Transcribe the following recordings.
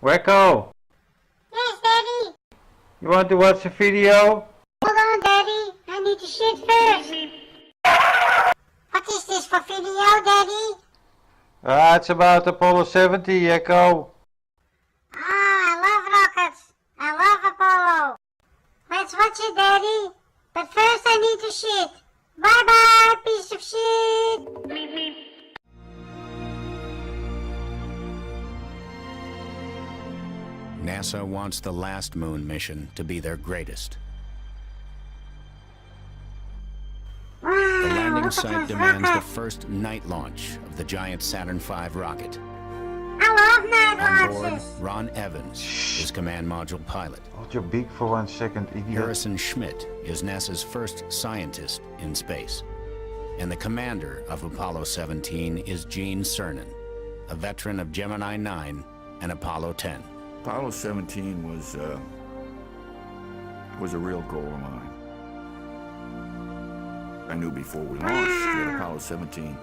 Wacko! Yes, Daddy? You want to watch a video? Hold on, Daddy. I need to shit first. What is this for video, Daddy? It's about Apollo 70, Wacko. I love rockets. I love Apollo. Let's watch it, Daddy. But first I need to shit. Bye-bye, piece of shit. NASA wants the last moon mission to be their greatest. The landing site demands the first night launch of the giant Saturn V rocket. I love night On board, launches. Ron Evans is command module pilot. Hold your beak for 1 second, idiot. Harrison Schmitt is NASA's first scientist in space. And the commander of Apollo 17 is Gene Cernan, a veteran of Gemini 9 and Apollo 10. Apollo 17 was a real goal of mine. I knew before we launched that Apollo 17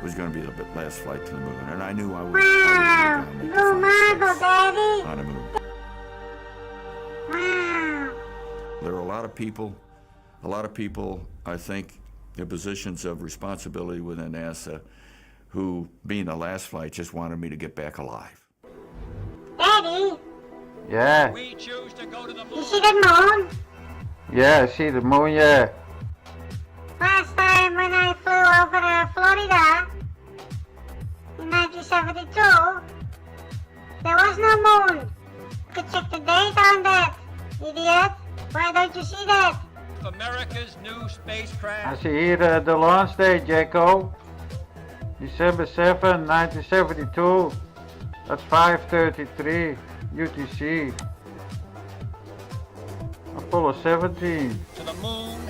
was going to be the last flight to the moon, and I knew I would Wow. make Blue marble, the Daddy. on the moon. Wow. There are a lot of people, I think, in positions of responsibility within NASA who, being the last flight, just wanted me to get back alive. Daddy, Yeah, We choose to go to the you moon. see the moon? yeah, I see the moon, yeah. Last time when I flew over Florida in 1972, there was no moon. You could check the date on that, idiot. Why don't you see that? America's new I spacecraft. see here the launch date, Wacko. December 7, 1972. At 5:33 UTC. Apollo 17. To the moon.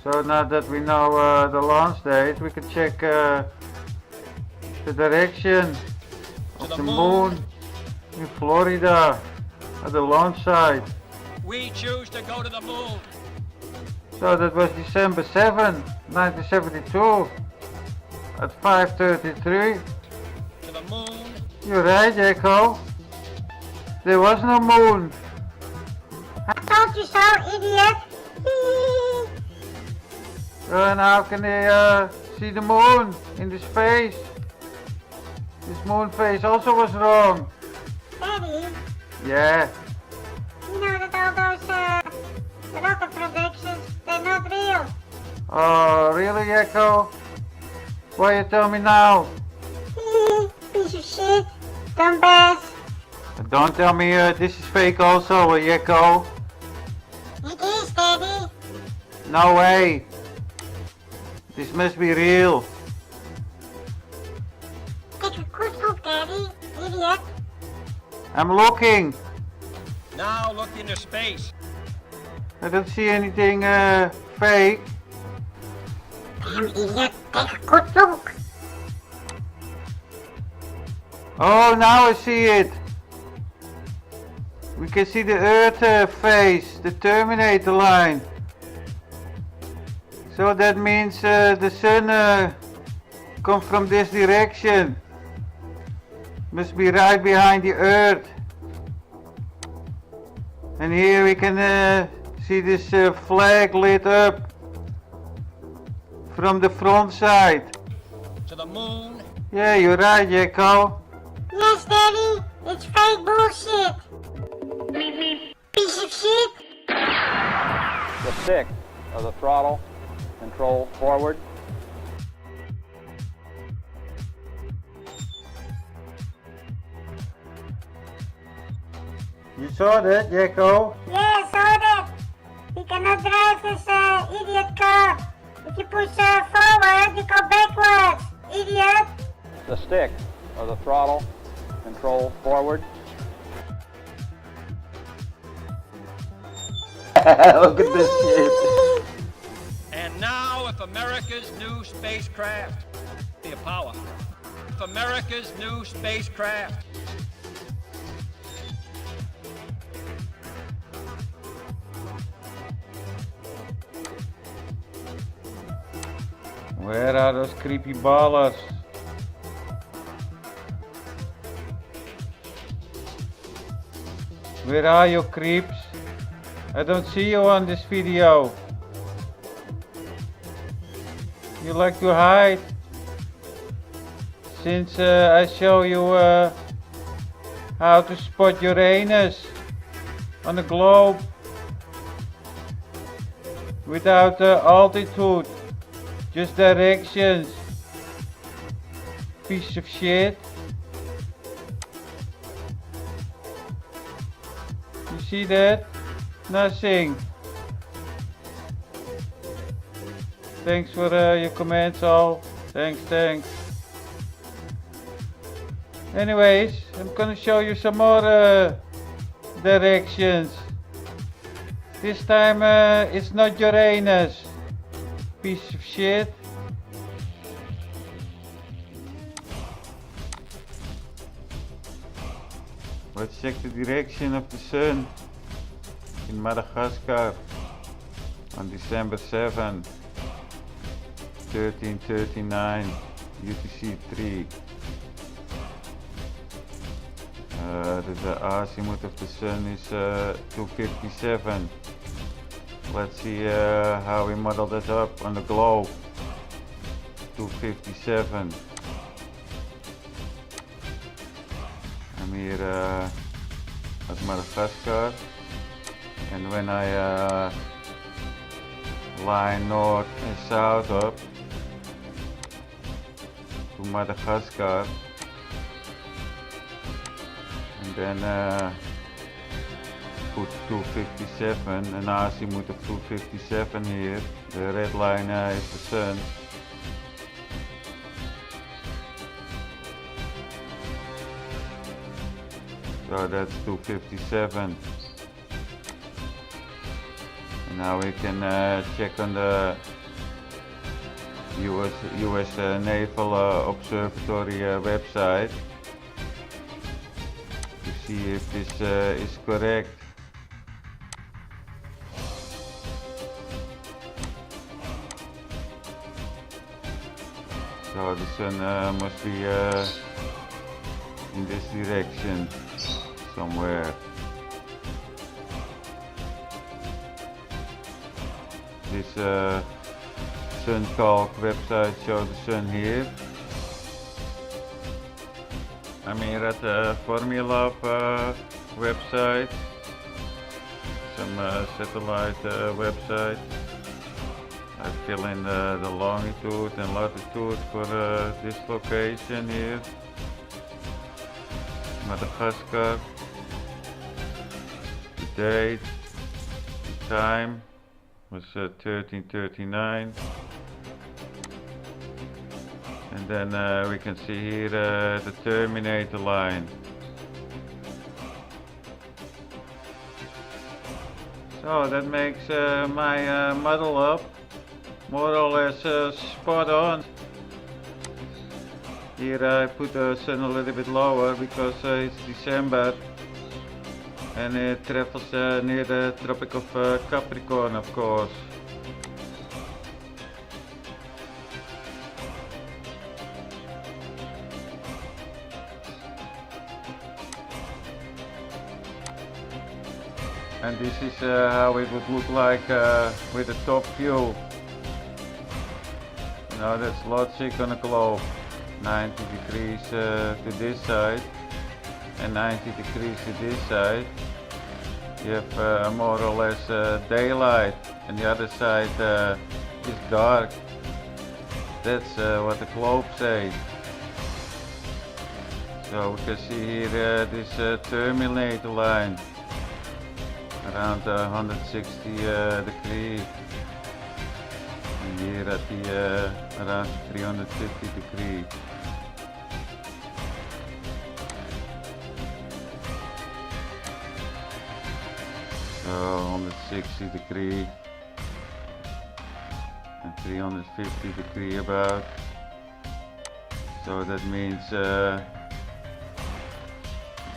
So now that we know the launch date, we can check the direction of the the moon. moon in Florida at the launch site. We choose to go to the moon. So that was December 7, 1972 at 5:33. To the moon. You're right, Wacko. There was no moon. I told you so, idiot. And how can they see the moon in this face? This moon face also was wrong. Daddy, Yeah. you know that all those rocket predictions, they're not real. Oh, really, Wacko? Why you tell me now? Piece of shit. Dumbass. Don't tell me this is fake also, Wacko. It is, Daddy. No way. This must be real. Take a good look, Daddy. Idiot. I'm looking. Now look into space. I don't see anything fake. Damn idiot. Take a good look. Oh, now I see it. We can see the Earth face, the Terminator line. So that means the sun comes from this direction. Must be right behind the Earth. And here we can see this flag lit up from the front side. To the moon. Yeah, you're right, Wacko. Yes, Daddy. It's fake bullshit. Piece of shit. The stick of the throttle control forward. You saw that, Wacko? Yeah, so that. We cannot drive this idiot car. If you push forward, you go backwards. Idiot. The stick of the throttle control forward. Look at this shit. And now, if America's new spacecraft, the Apollo. If America's new spacecraft. Where are those creepy ballers? Where are you, creeps? I don't see you on this video. You like to hide. Since I show you how to spot Uranus on the globe without altitude, just directions. Piece of shit. You see that? Nothing. Thanks for your comments all. Thanks. Anyways, I'm gonna show you some more directions. This time it's not Uranus. Piece of shit. Let's check the direction of the sun in Madagascar on December 7, 1339 UTC 3. The azimuth of the sun is 257. Let's see how we model that up on the globe. 257. I'm here at Madagascar, and when I line north and south up to Madagascar, and then put 257, an azimuth of 257 here. The red line is the sun. So that's 257. And now we can check on the US Naval Observatory website to see if this is correct. So the sun must be in this direction somewhere. This SunCalc website shows the sun here. I'm here at the Formula website, some satellite website. I fill in the longitude and latitude for this location here, Madagascar. The date, the time was 1339, and then we can see here the terminator line. So that makes my model up more or less spot on. Here I put the sun a little bit lower because it's December and it travels near the Tropic of Capricorn, of course. And this is how it would look like with the top view. Now that's logic on a globe. 90 degrees to this side and 90 degrees to this side. You have more or less daylight, and the other side is dark. That's what the globe says. So we can see here this terminator line around 160 degrees. And here at the around 350 degrees. So 160 degree and 350 degree about. So that means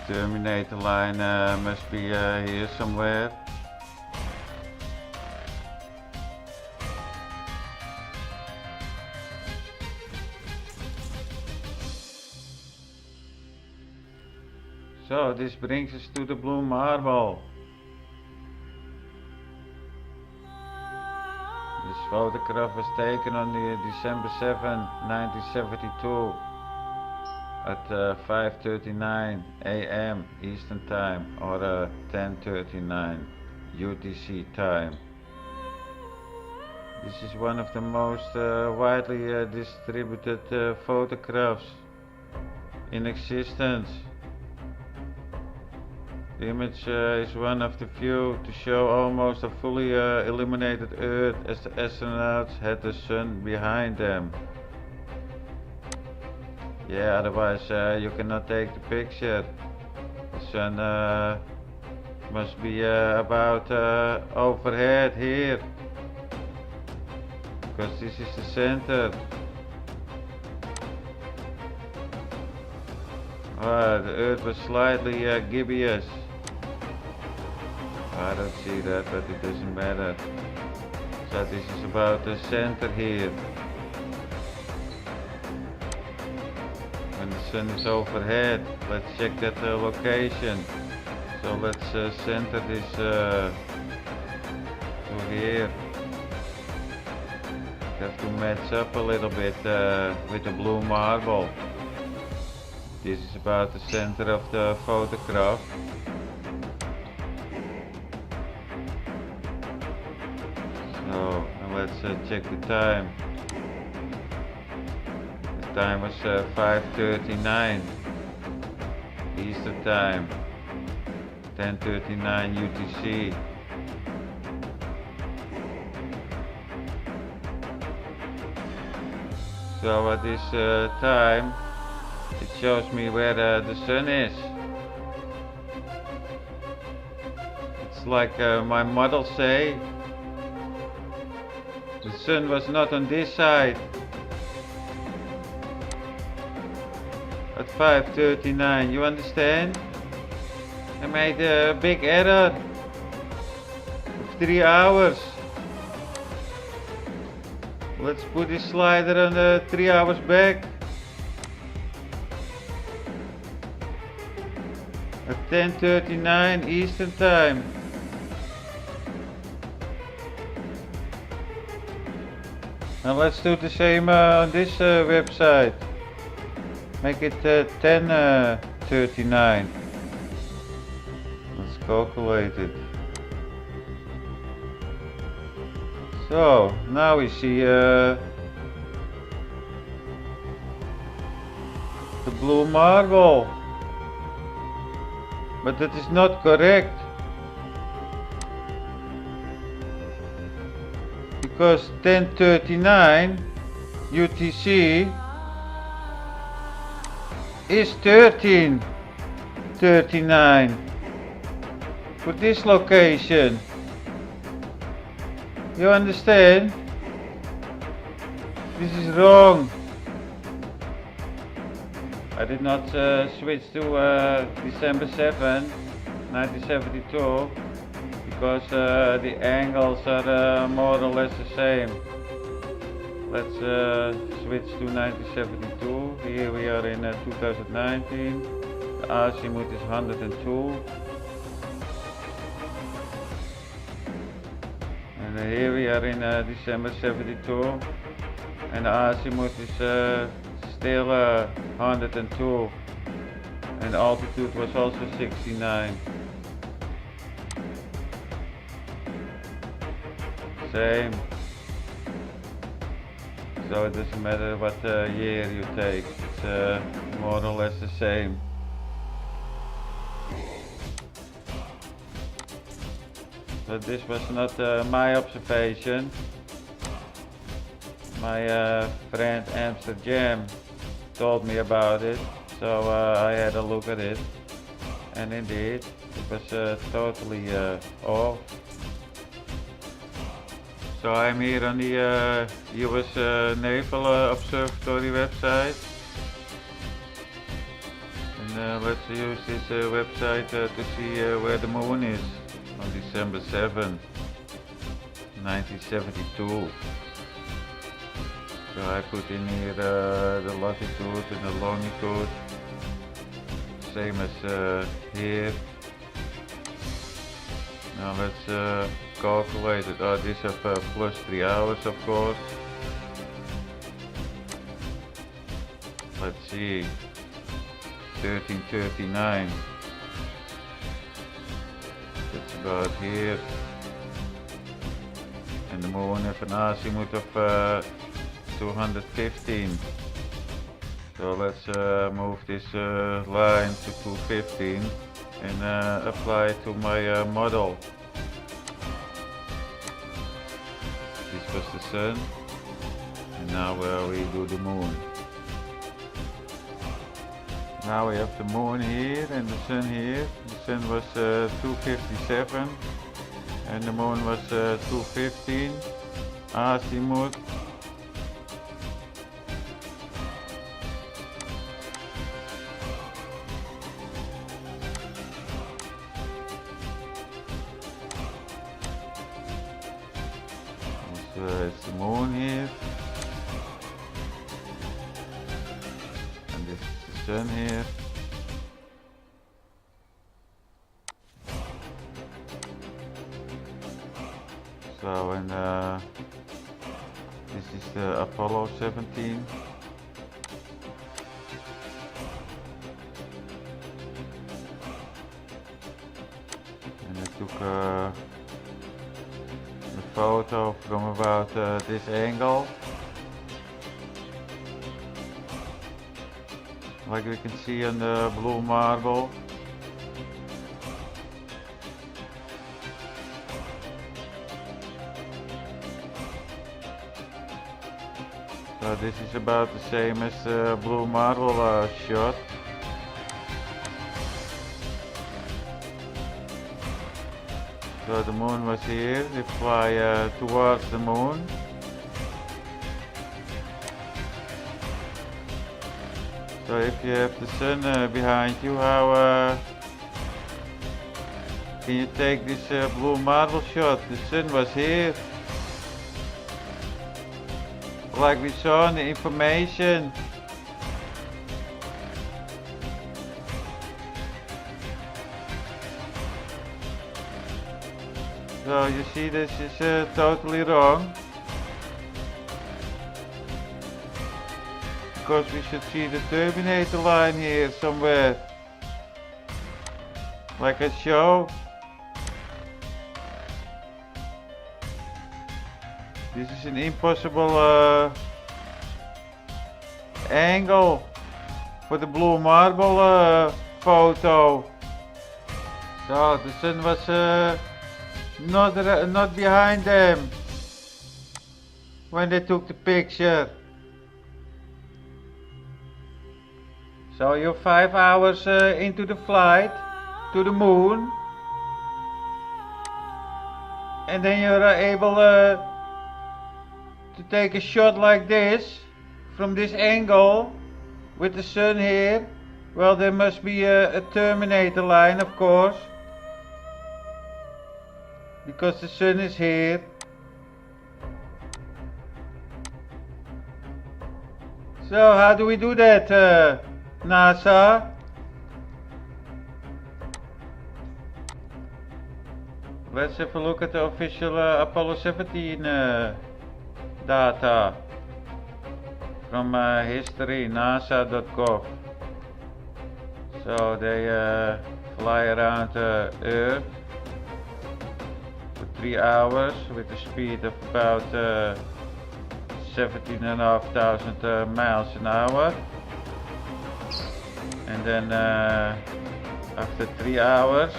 terminator line must be here somewhere. So this brings us to the Blue Marble. This photograph was taken on December 7, 1972 at 5:39 a.m. Eastern Time or 10:39 UTC time. This is one of the most widely distributed photographs in existence. The image is one of the few to show almost a fully illuminated Earth as the astronauts had the sun behind them. Yeah, otherwise you cannot take the picture. The sun must be about overhead here, because this is the center. The Earth was slightly gibbous. I don't see that, but it doesn't matter. So this is about the center here. When the sun is overhead, let's check that location. So let's center this to here. Have to match up a little bit with the Blue Marble. This is about the center of the photograph. So, and let's check the time. The time was 5:39 Eastern Time, 10:39 UTC. So at this time, it shows me where the sun is. It's like my model say, the sun was not on this side. At 5:39, you understand? I made a big error of 3 hours. Let's put this slider on 3 hours back. At 10:39 Eastern Time. Now let's do the same on this website. Make it 10:39. Let's calculate it. So now we see the Blue Marble, but that is not correct, because 10:39 UTC is 13:39 for this location. You understand? This is wrong. I did not switch to December 7, 1972, because the angles are more or less the same. Let's switch to 1972. Here we are in 2019. The azimuth is 102. And here we are in December 72. And the azimuth is still 102. And altitude was also 69. Same. So it doesn't matter what year you take, it's more or less the same. So this was not my observation. My friend Amsterdam told me about it, so I had a look at it, and indeed it was totally off. So I'm here on the US Naval Observatory website, and let's use this website to see where the moon is on December 7, 1972. So I put in here the latitude and the longitude. same as here. Now let's calculate it. Oh, these have plus 3 hours, of course. Let's see. 1339. That's about here. And the moon heeft een azimuth of 215. So let's move this line to 215 and apply it to my model. This was the sun, and now we do the moon. Now we have the moon here and the sun here. The sun was 257 and the moon was 215 azimuth. It's the moon here, and this is the sun here. So, and this is the Apollo 17. And I took a photo from about this angle. Like we can see on the blue marble. So this is about the same as the blue marble shot. So the moon was here, they fly towards the moon. So if you have the sun behind you, how can you take this blue marble shot? The sun was here. Like we saw in the information. So you see this is totally wrong. Because we should see the terminator line here somewhere. Like I show. This is an impossible angle for the blue marble photo. So the sun was not behind them when they took the picture. So you're 5 hours into the flight to the moon, and then you're able to take a shot like this from this angle with the sun here. Well, there must be a terminator line, of course, because the sun is here. So how do we do that, NASA? Let's have a look at the official Apollo 17 data from history, nasa.gov. So they fly around Earth for 3 hours with a speed of about 17,500 miles an hour. And then after 3 hours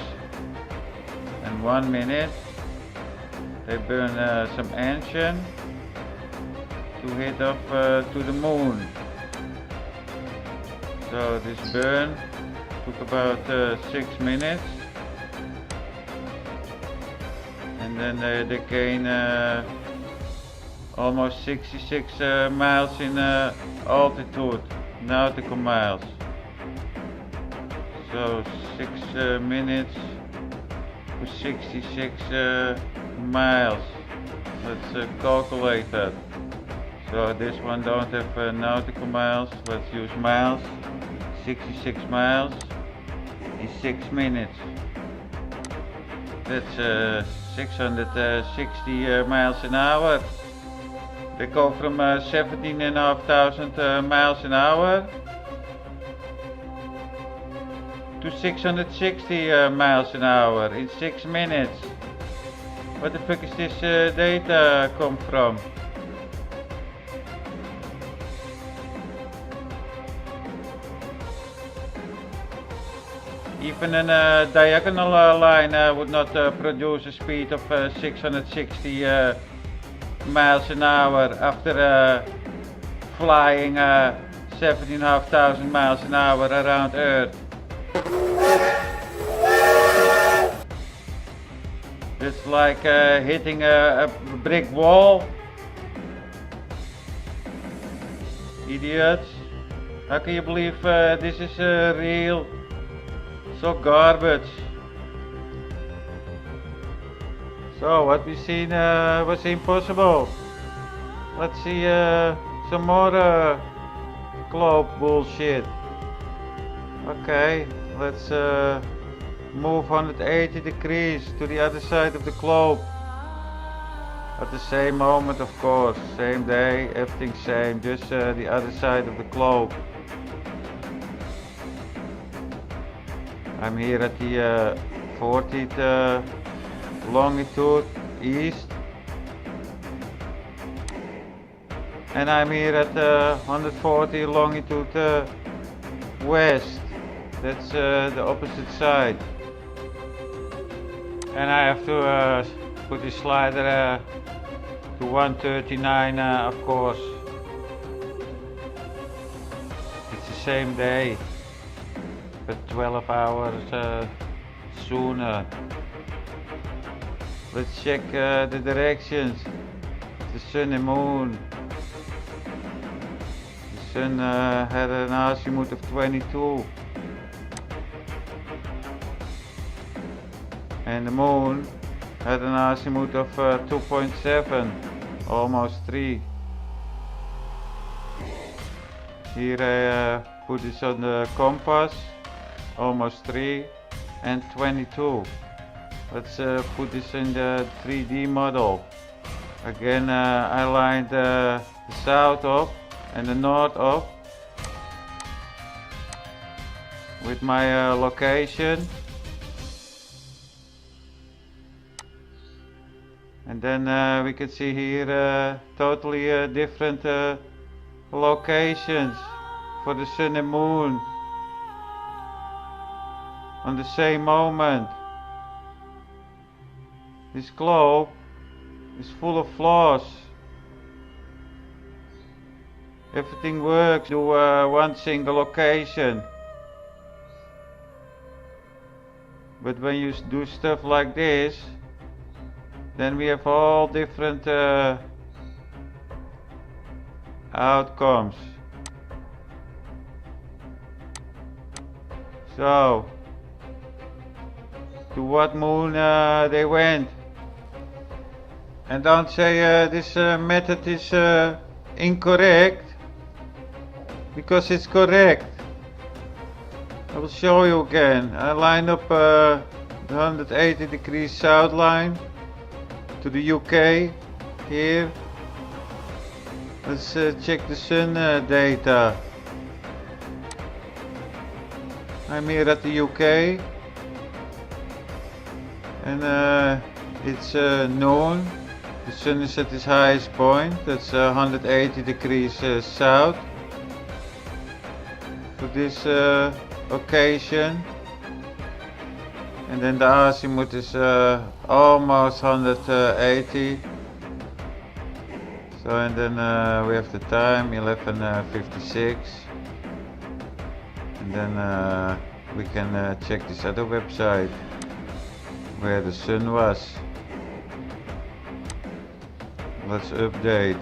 and 1 minute, they burn some engine to hit off to the moon. So this burn took about 6 minutes, and then they gain almost 66 miles in altitude, nautical miles. So 6 minutes for 66 miles. Let's calculate that. So this one don't have nautical miles. Let's use miles. 66 miles in 6 minutes. That's 660 miles an hour. They go from 17,500 miles an hour to 660 miles an hour in 6 minutes. What the fuck is this data come from? Even a diagonal line would not produce a speed of 660 miles an hour after flying 17,500 miles an hour around Earth. It's like hitting a brick wall. Idiots. How can you believe this is real? So garbage. So what we seen was impossible. Let's see some more globe bullshit. Okay, let's move 180 degrees to the other side of the globe. At the same moment, of course, same day, everything same, just the other side of the globe. I'm here at the 40th longitude east, and I'm here at 140 longitude west. That's the opposite side. And I have to put the slider to 139, of course. It's the same day, but 12 hours sooner. Let's check the directions. The sun and moon. The sun had an azimuth of 22. And the moon had an azimuth of 2.7, almost 3. Here I put this on the compass, almost 3 and 22. Let's put this in the 3D model. Again, I lined the south up and the north up with my location. And then we can see here totally different locations for the sun and moon on the same moment. This globe is full of flaws. Everything works to one single location. But when you do stuff like this, then we have all different outcomes. So, to what moon they went? And don't say this method is incorrect, because it's correct. I will show you again. I line up the 180 degrees south line to the UK here. Let's check the sun data. I'm here at the UK, and it's noon. The sun is at its highest point. That's 180 degrees south for this occasion. And then the azimuth is almost 180. So, and then we have the time, 11:56. And then we can check this other website where the sun was. Let's update.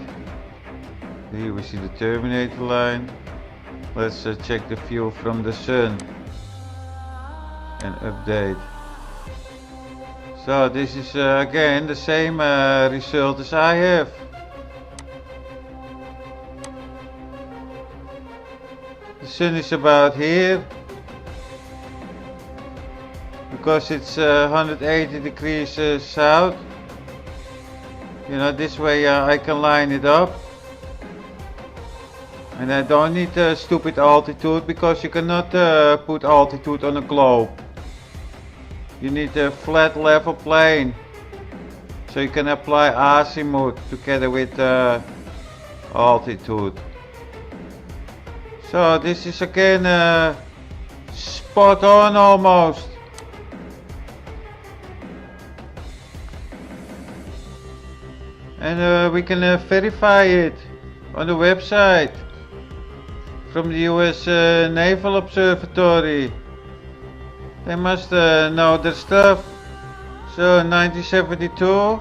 Here we see the terminator line. Let's check the view from the sun and update. So this is again the same result as I have. The sun is about here. because it's 180 degrees south. You know, this way I can line it up. And I don't need a stupid altitude, because you cannot put altitude on a globe. You need a flat level plane, so you can apply azimuth together with altitude. So this is again spot on almost. And we can verify it on the website from the US Naval Observatory. They must know their stuff. So 1972,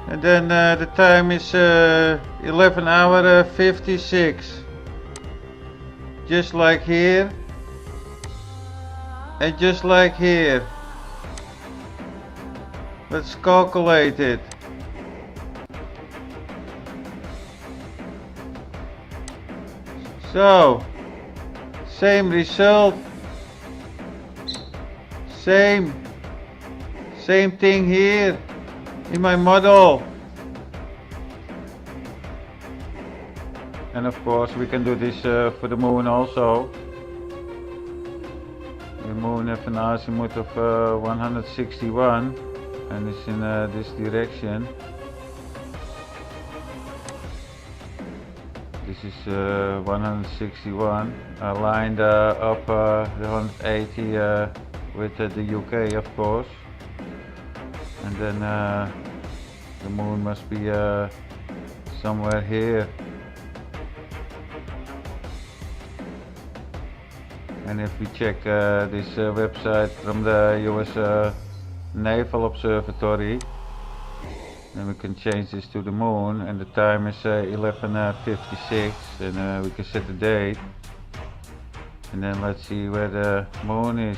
and then the time is 11 hour 56, just like here, and just like here. Let's calculate it. So, same result, same thing here in my model. And of course we can do this for the moon also. The moon has an azimuth of 161 and it's in this direction. This is 161. I lined up the 180 with the UK, of course. And then the moon must be somewhere here. And if we check this website from the US Naval Observatory, then we can change this to the moon, and the time is 11:56, and we can set the date. And then let's see where the moon is.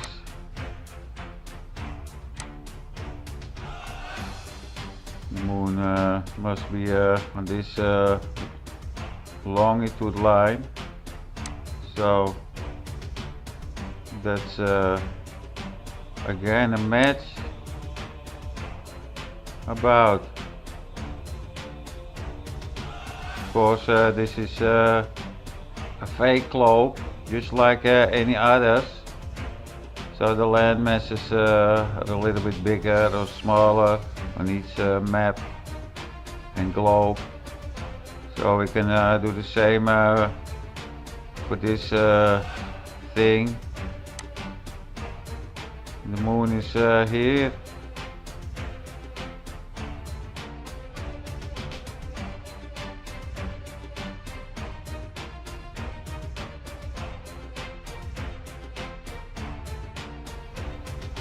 The moon must be on this longitude line. So that's again a match about. Of course this is a fake globe, just like any others. So the landmass is a little bit bigger or smaller on each map and globe. So we can do the same for this thing. The moon is here.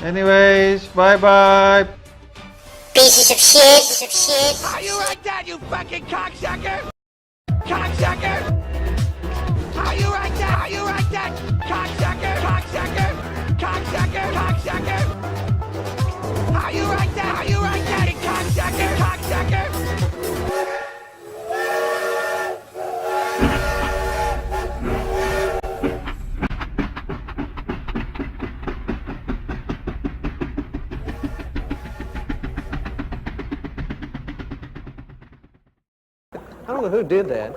Anyways, bye bye. Pieces of shit. How you like that, you fucking cocksucker? Cocksucker? How you like that? How you like that? Cocksucker? Cocksucker? Cocksucker? Cocksucker? How you like that? How you like that, you cocksucker? Cocksucker? I don't know who did that.